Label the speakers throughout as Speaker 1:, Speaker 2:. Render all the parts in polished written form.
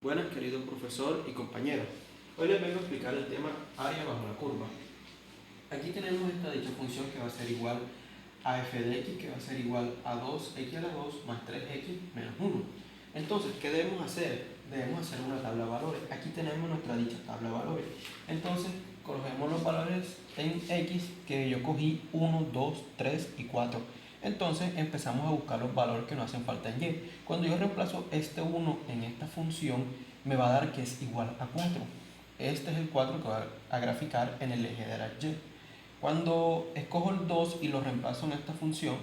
Speaker 1: Buenas, querido profesor y compañero. Hoy les vengo a explicar el tema área bajo la curva. Aquí tenemos esta dicha función que va a ser igual a f de x, que va a ser igual a 2x a la 2 más 3x menos 1. Entonces, ¿qué debemos hacer? Debemos hacer una tabla de valores. Aquí tenemos nuestra dicha tabla de valores. Entonces, cogemos los valores en x que yo cogí 1, 2, 3 y 4. Entonces empezamos a buscar los valores que nos hacen falta en y. Cuando yo reemplazo este 1 en esta función, me va a dar que es igual a 4. Este es el 4 que va a graficar en el eje de la y. Cuando escojo el 2 y lo reemplazo en esta función,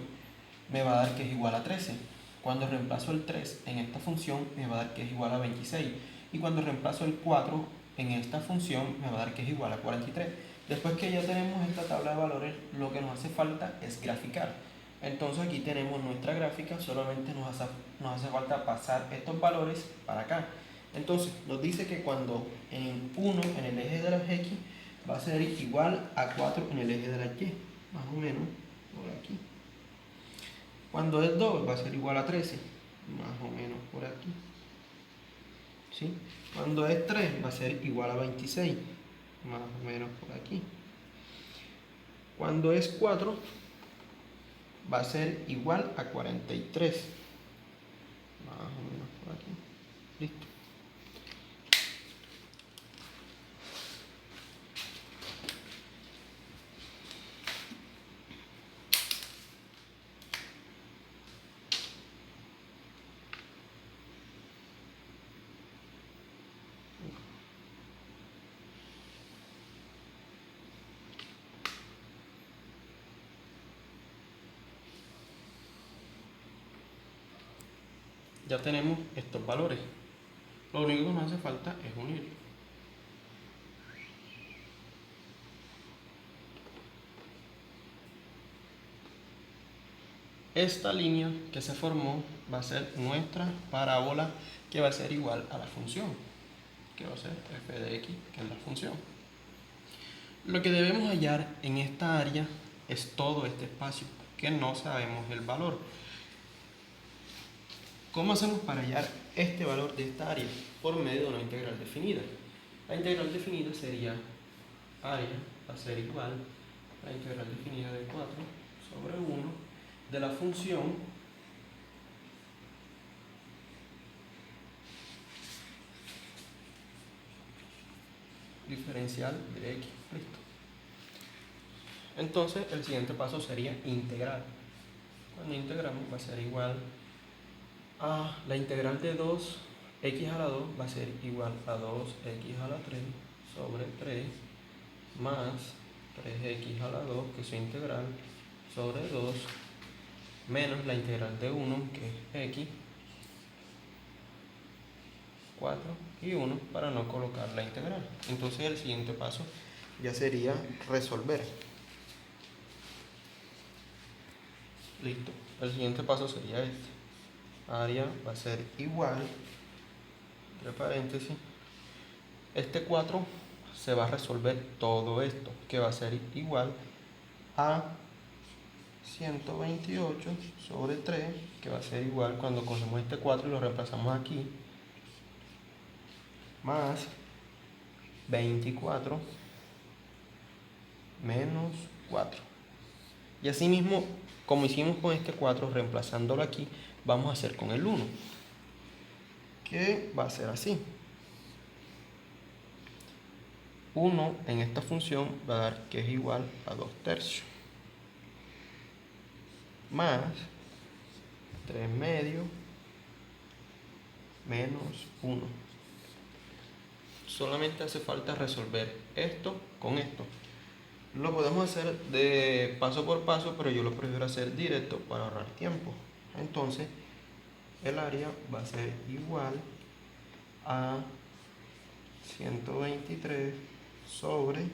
Speaker 1: me va a dar que es igual a 13. Cuando reemplazo el 3 en esta función, me va a dar que es igual a 26. Y cuando reemplazo el 4 en esta función, me va a dar que es igual a 43. Después que ya tenemos esta tabla de valores, lo que nos hace falta es graficar. Entonces aquí tenemos nuestra gráfica, solamente nos hace falta pasar estos valores para acá. Entonces nos dice que cuando en 1 en el eje de las x va a ser igual a 4 en el eje de las y, más o menos por aquí. Cuando es 2 va a ser igual a 13, más o menos por aquí. ¿Sí? Cuando es 3 va a ser igual a 26, más o menos por aquí. Cuando es 4 va a ser igual a 43, más o menos por aquí. Listo. Ya tenemos estos valores. Lo único que nos hace falta es unir. Esta línea que se formó va a ser nuestra parábola, que va a ser igual a la función, que va a ser f de x, que es la función. Lo que debemos hallar en esta área es todo este espacio, que no sabemos el valor. ¿Cómo hacemos para hallar este valor de esta área? Por medio de una integral definida. La integral definida sería área, va a ser igual a la integral definida de 4 sobre 1 de la función diferencial de x. Listo. Entonces el siguiente paso sería integrar. Cuando integramos va a ser igual a la integral de 2x a la 2 va a ser igual a 2x a la 3 sobre 3 más 3x a la 2, que es su integral, sobre 2 menos la integral de 1, que es x, 4 y 1, para no colocar la integral. Entonces el siguiente paso ya sería resolver. Listo. El siguiente paso sería este. Área va a ser igual, entre paréntesis, este 4 se va a resolver todo esto, que va a ser igual a 128 sobre 3, que va a ser igual cuando cogemos este 4 y lo reemplazamos aquí, más 24 menos 4. Y así mismo, como hicimos con este 4, reemplazándolo aquí, vamos a hacer con el 1, que va a ser así. 1 en esta función va a dar que es igual a 2 tercios, más 3 medios menos 1. Solamente hace falta resolver esto con esto. Lo podemos hacer de paso por paso, pero yo lo prefiero hacer directo para ahorrar tiempo. Entonces, el área va a ser igual a 123 sobre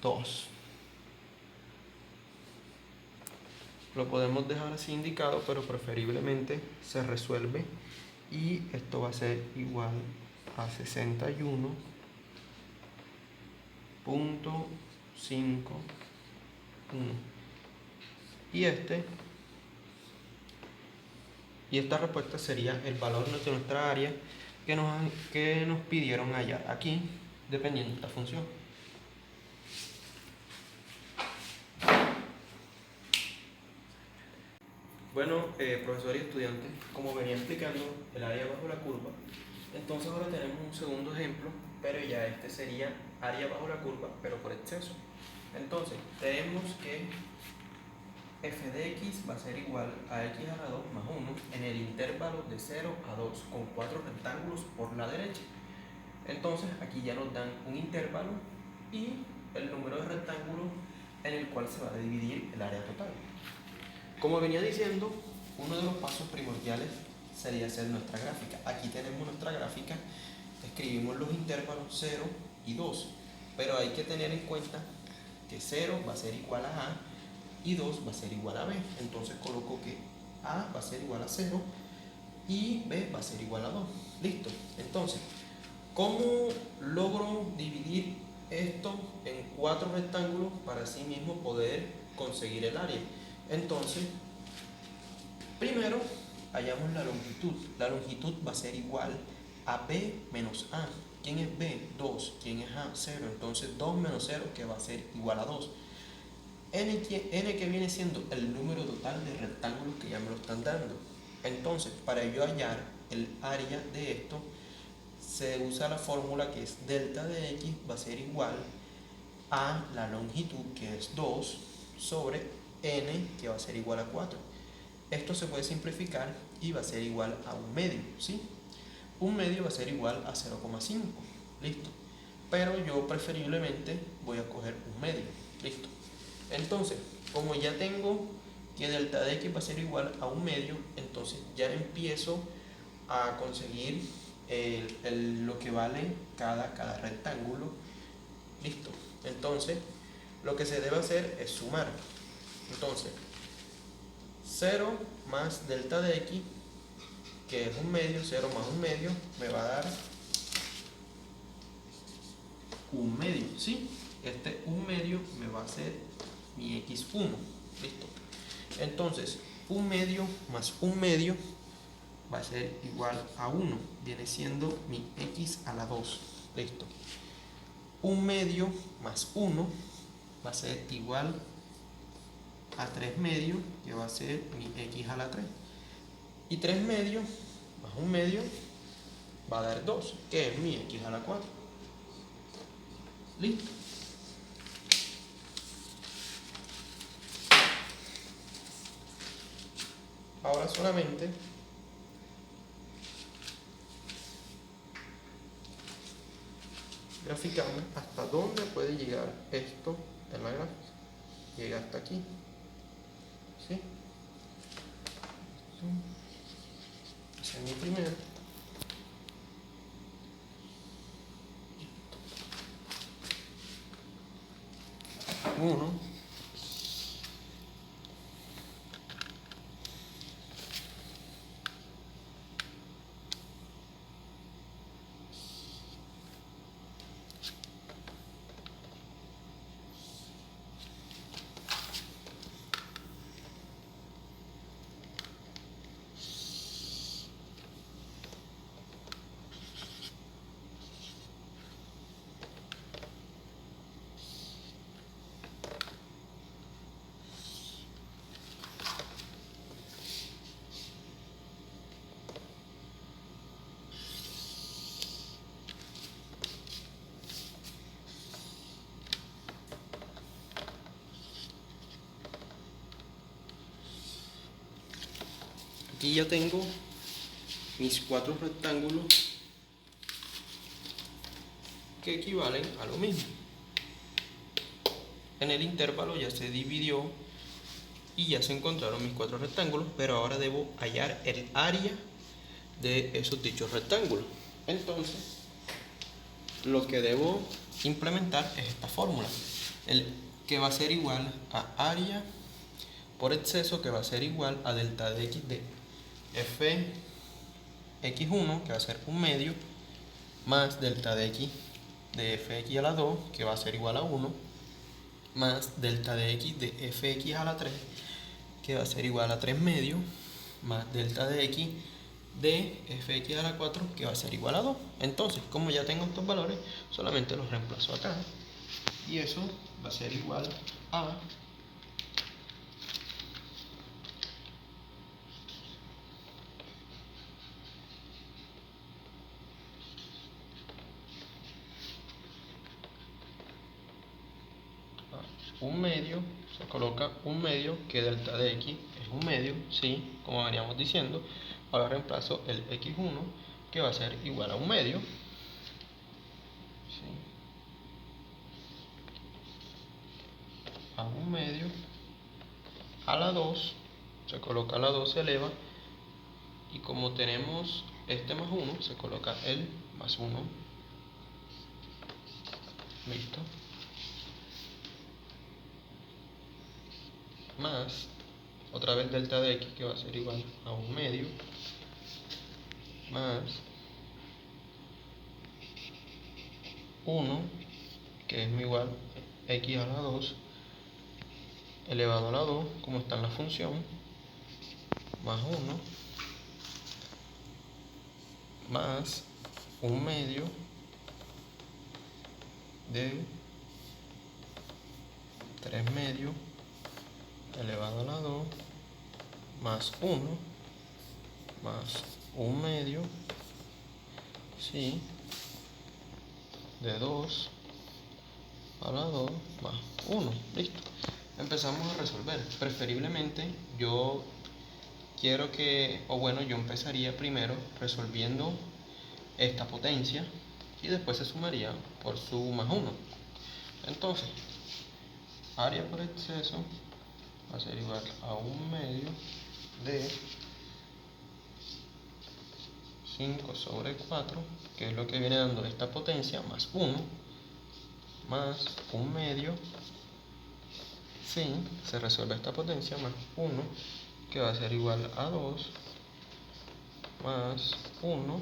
Speaker 1: 2. Lo podemos dejar así indicado, pero preferiblemente se resuelve. Y esto va a ser igual a 61.51. Y este Y esta respuesta sería el valor de nuestra área que nos pidieron hallar aquí, dependiendo de esta función. Bueno, profesor y estudiante, como venía explicando el área bajo la curva, entonces ahora tenemos un segundo ejemplo, pero ya este sería área bajo la curva, pero por exceso. Entonces, tenemos que f de x va a ser igual a x a la 2 más 1 en el intervalo de 0 a 2, con 4 rectángulos por la derecha. Entonces, aquí ya nos dan un intervalo y el número de rectángulos en el cual se va a dividir el área total. Como venía diciendo, uno de los pasos primordiales sería hacer nuestra gráfica. Aquí tenemos nuestra gráfica, escribimos los intervalos 0 y 2, pero hay que tener en cuenta que 0 va a ser igual a A y 2 va a ser igual a B. Entonces coloco que A va a ser igual a 0 y B va a ser igual a 2. Listo. Entonces, ¿cómo logro dividir esto en 4 rectángulos para así mismo poder conseguir el área? Entonces, primero hallamos la longitud. La longitud va a ser igual a B menos A. ¿Quién es B? 2. ¿Quién es A? 0. Entonces 2 menos 0 que va a ser igual a 2. N que viene siendo el número total de rectángulos que ya me lo están dando. Entonces, para yo hallar el área de esto, se usa la fórmula que es delta de x va a ser igual a la longitud, que es 2, sobre n, que va a ser igual a 4. Esto se puede simplificar y va a ser igual a un medio, ¿sí? Un medio va a ser igual a 0,5, listo. Pero yo preferiblemente voy a coger un medio, listo. Entonces, como ya tengo que delta de x va a ser igual a un medio, entonces ya empiezo a conseguir lo que vale cada rectángulo, listo. Entonces, lo que se debe hacer es sumar. Entonces, 0 más delta de x, que es un medio, 0 más un medio, me va a dar un medio, ¿sí? Este un medio me va a ser mi x1, listo. Entonces, un medio más un medio va a ser igual a 1, viene siendo mi x a la 2, listo. Un medio más 1 va a ser igual a 3 medios, que va a ser mi x a la 3. Y 3 medios más un medio va a dar 2, que es mi x a la 4. Listo. Ahora solamente graficamos hasta dónde puede llegar esto en la gráfica. Llega hasta aquí, ¿sí? Ese es mi primero. Uno. Aquí ya tengo mis 4 rectángulos que equivalen a lo mismo. En el intervalo ya se dividió y ya se encontraron mis 4 rectángulos, pero ahora debo hallar el área de esos dichos rectángulos. Entonces, lo que debo implementar es esta fórmula, que va a ser igual a área por exceso, que va a ser igual a delta de x de fx1, que va a ser un medio, más delta de x de fx a la 2, que va a ser igual a 1, más delta de x de fx a la 3, que va a ser igual a 3 medios, más delta de x de fx a la 4 que va a ser igual a 2. Entonces, como ya tengo estos valores, solamente los reemplazo acá y eso va a ser igual a un medio, se coloca un medio, que delta de x es un medio, ¿sí? Como veníamos diciendo. Ahora reemplazo el x1, que va a ser igual a un medio, ¿sí? A un medio, a la 2, se coloca la 2, se eleva, y como tenemos este más 1, se coloca el más 1, listo, más otra vez delta de x, que va a ser igual a un medio, más 1, que es igual a x a la 2 elevado a la 2, como está en la función, más 1, más un medio de 3 medios elevado a la 2, más 1, más un medio, ¿sí? De 2 a la 2 más 1, listo. Empezamos a resolver. Preferiblemente yo quiero que, o bueno, yo empezaría primero resolviendo esta potencia y después se sumaría por su más 1. Entonces, área por exceso va a ser igual a un medio de 5 sobre 4, que es lo que viene dando esta potencia, más 1, más un medio, sí, se resuelve esta potencia, más 1, que va a ser igual a 2, más 1,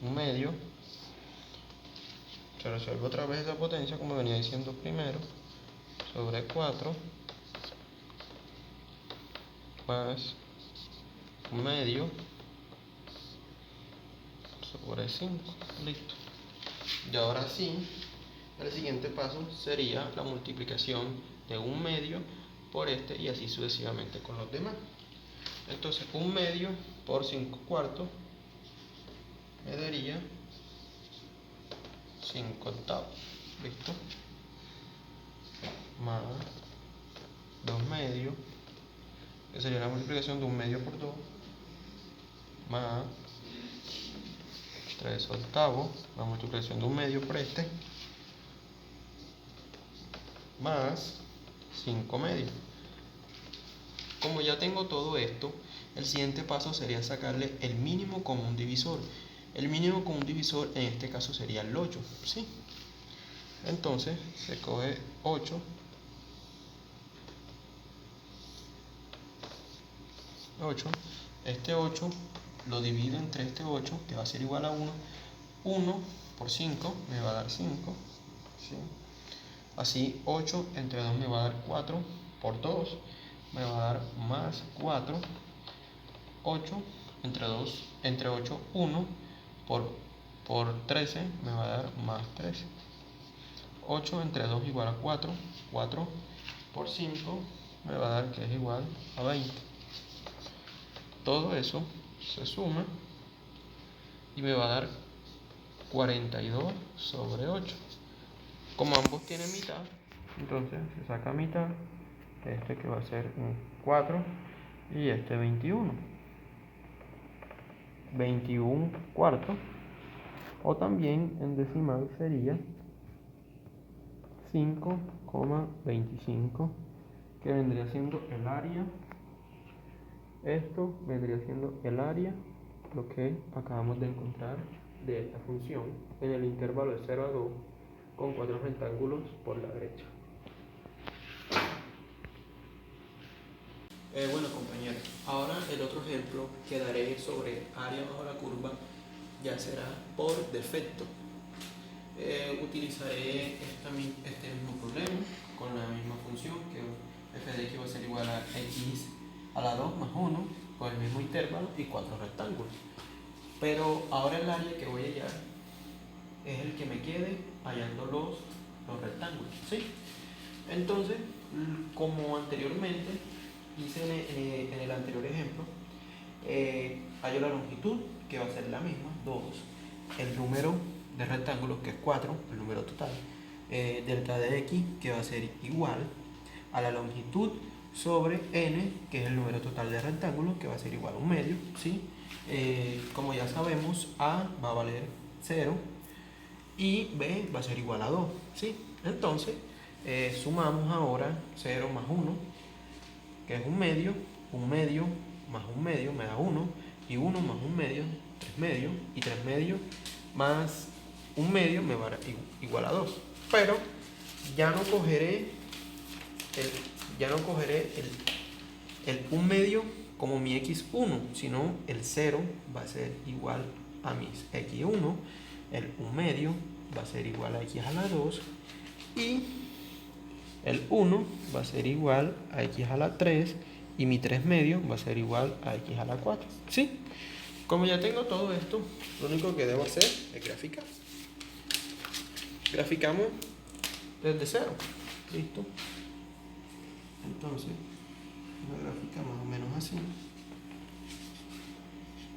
Speaker 1: un medio, se resuelve otra vez esa potencia como venía diciendo primero, sobre 4, más un medio, sobre 5, listo. Y ahora sí, el siguiente paso sería la multiplicación de un medio por este y así sucesivamente con los demás. Entonces, un medio por 5 cuartos me daría 5 octavos, listo, más 2 medios, que sería la multiplicación de un medio por 2, más 3 octavos, la multiplicación de un medio por este, más 5 medios. Como ya tengo todo esto, el siguiente paso sería sacarle el mínimo común divisor. El mínimo común divisor en este caso sería el 8, ¿sí? Entonces se coge 8, 8, este 8 lo divido entre este 8, que va a ser igual a 1. 1 por 5 me va a dar 5, ¿sí? Así 8 entre 2 me va a dar 4, por 2 me va a dar más 4, 8 entre 8, 1 por 13 me va a dar más 13. 8 entre 2 igual a 4, 4 por 5 me va a dar que es igual a 20. Todo eso se suma y me va a dar 42 sobre 8. Como ambos tienen mitad, entonces se saca mitad, este que va a ser un 4 y este 21. 21 cuartos, o también en decimal sería 5,25, que vendría siendo el área. Esto vendría siendo el área, lo que acabamos de encontrar de esta función en el intervalo de 0 a 2 con 4 rectángulos por la derecha. Bueno, compañeros, ahora el otro ejemplo que daré sobre área bajo la curva ya será por defecto. Utilizaré este mismo problema con la misma función, que f de x va a ser igual a x a la 2 más 1 con el mismo intervalo y 4 rectángulos. Pero ahora el área que voy a hallar es el que me quede hallando los rectángulos, ¿sí? Entonces, como anteriormente hice en el anterior ejemplo, hallo la longitud, que va a ser la misma, 2, el número de rectángulos, que es 4, el número total, delta de x, que va a ser igual a la longitud sobre n, que es el número total de rectángulos, que va a ser igual a 1/2, ¿sí? Como ya sabemos, a va a valer 0 y b va a ser igual a 2, ¿sí? Entonces, sumamos ahora 0 más 1, que es 1/2, 1/2 más 1/2 me da 1, y 1 más 1/2, 3/2, y 3/2 más 1/2 me va a dar igual a 2. Pero ya no cogeré el 1/2 como mi x1, sino el 0 va a ser igual a mis x1, el 1/2 va a ser igual a x a la 2, y el 1 va a ser igual a x a la 3, y mi 3/2 va a ser igual a x a la 4, ¿sí? Como ya tengo todo esto, lo único que debo hacer es graficar. Graficamos desde 0, ¿listo? Entonces, una gráfica más o menos así.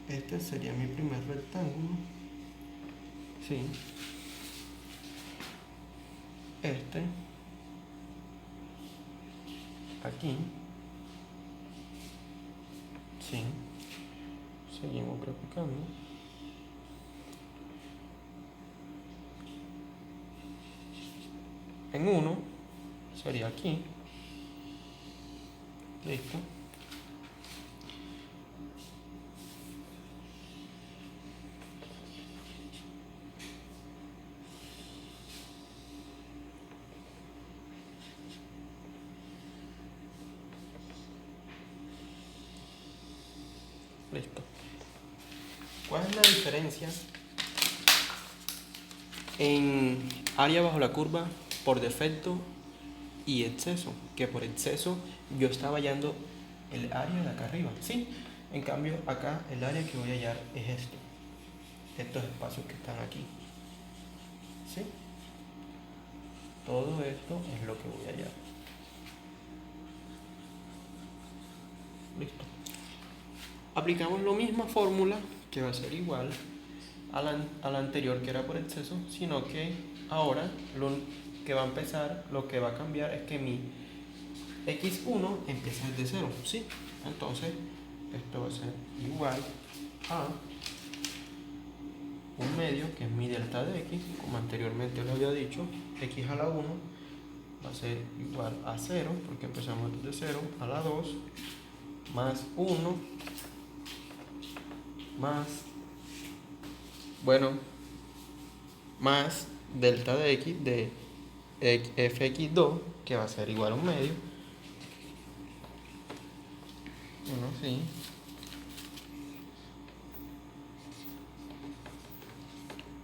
Speaker 1: Este sería mi primer rectángulo, ¿sí? Este, aquí, ¿sí? Seguimos graficando. En 1 sería aquí, listo. Listo. ¿Cuál es la diferencia en área bajo la curva por defecto y exceso? Que por exceso yo estaba hallando el área de acá arriba, ¿sí? En cambio acá el área que voy a hallar es estos espacios que están aquí, ¿sí? Todo esto es lo que voy a hallar. Listo. Aplicamos la misma fórmula, que va a ser igual a la anterior, que era por exceso, sino que ahora lo que va a empezar, lo que va a cambiar es que mi x1 empieza desde 0, ¿sí? Entonces, esto va a ser igual a 1/2, que es mi delta de x, como anteriormente lo había dicho, x a la 1 va a ser igual a 0, porque empezamos desde 0, a la 2, más 1, más delta de x de fx2, que va a ser igual a 1/2, bueno, sí,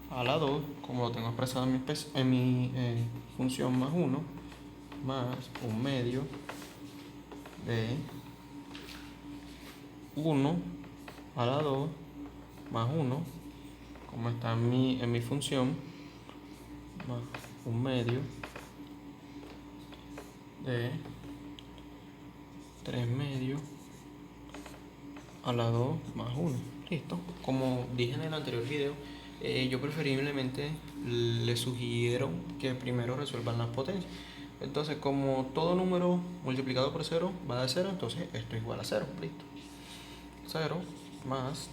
Speaker 1: a la 2, como lo tengo expresado en mi función más 1, más 1/2 de 1 a la 2 más 1, como está en mi función, más 1/2 de 3/2 a la 2 más 1. Listo. Como dije en el anterior video, yo preferiblemente les sugiero que primero resuelvan las potencias. Entonces, como todo número multiplicado por 0 va de 0, entonces esto es igual a 0. Listo. 0 más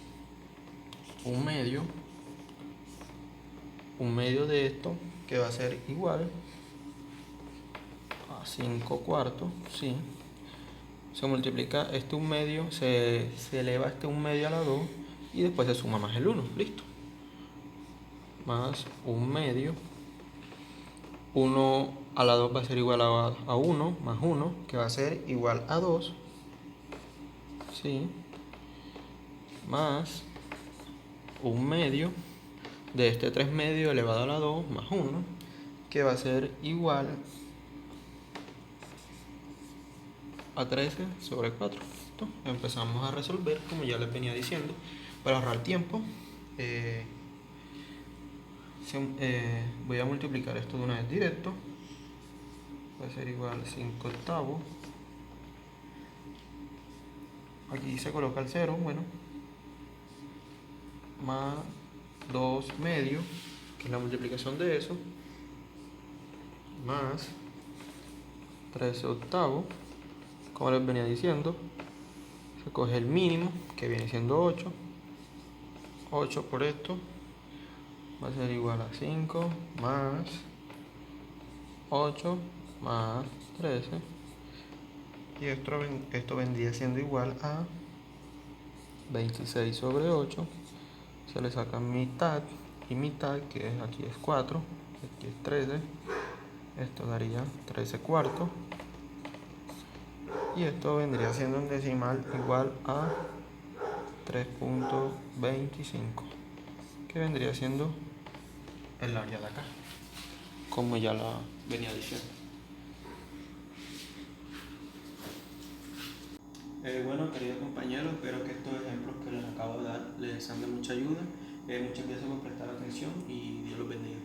Speaker 1: 1/2 de esto, que va a ser igual a 5/4, ¿sí? Se multiplica este 1/2, se eleva este 1/2 a la 2 y después se suma más el 1, listo. Más 1/2, 1 a la 2 va a ser igual a 1, más 1, que va a ser igual a 2, ¿sí? Más 1/2 de este 3/2 elevado a la 2 más 1, que va a ser igual a 13/4. Listo, empezamos a resolver como ya les venía diciendo. Para ahorrar tiempo, voy a multiplicar esto de una vez directo. Va a ser igual a 5 octavos. Aquí se coloca el 0, bueno, más 2 medios, que es la multiplicación de eso, más 13 octavos, como les venía diciendo, se coge el mínimo, que viene siendo 8, 8 por esto, va a ser igual a 5 más 8 más 13, y esto vendría siendo igual a 26 sobre 8, se le saca mitad y mitad, que es, aquí es 4, aquí es 13, esto daría 13 cuartos, y esto vendría siendo en decimal igual a 3.25, que vendría siendo el área de acá, como ya la venía diciendo. Bueno, queridos compañeros, espero que estos ejemplos que les acabo de dar les sean de mucha ayuda. Muchas gracias por prestar atención y Dios los bendiga.